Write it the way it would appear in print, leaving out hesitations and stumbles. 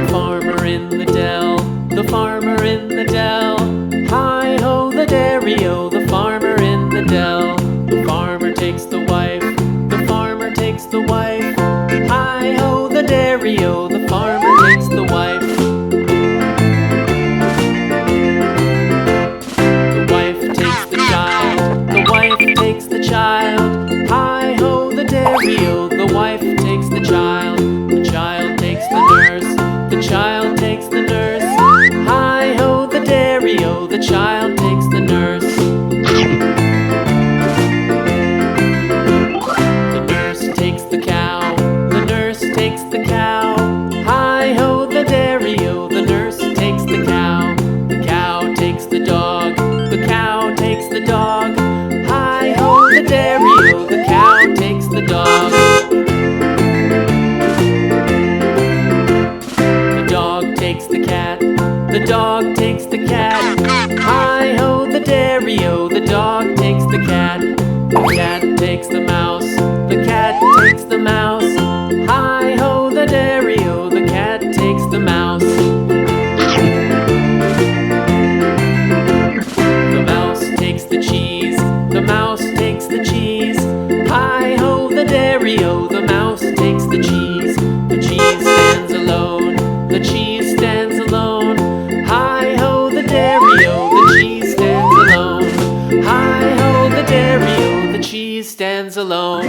Farmer in the dell, the farmer in the dell. Hi-ho the dairy-o, the farmer in the dell. The farmer takes the wife, the farmer takes the wife. Hi-ho the dairy-o, the farmer takes the wife. The wife takes the child, the wife takes the child. Hi-ho the dairy-o, the wife takes the child. The child takes the nurse, the child takes the nurse. Hi-ho the dairy-o, the child takes the nurse. The nurse takes the cow, the nurse takes the cow. Hi-ho the dairy-o, the nurse takes the cow. The cow takes the dog, the cow takes the dog. Hi-ho the dairy-o, the cow takes the dog. The dog takes the cat, the dog takes the cat. Hi-ho the dairy-o, the dog takes the cat. The cat takes the mouse, the cat takes the mouse. Hi-ho the dairy-o, the cat takes the mouse. The mouse takes the cheese, the mouse takes the cheese. Hi-ho the dairy-o, the mouse takes the cheese. The cheese stands alone, the cheese stands alone. Hi-ho the dairy-o, the cheese stands alone. Hi-ho the dairy-o, the cheese stands alone.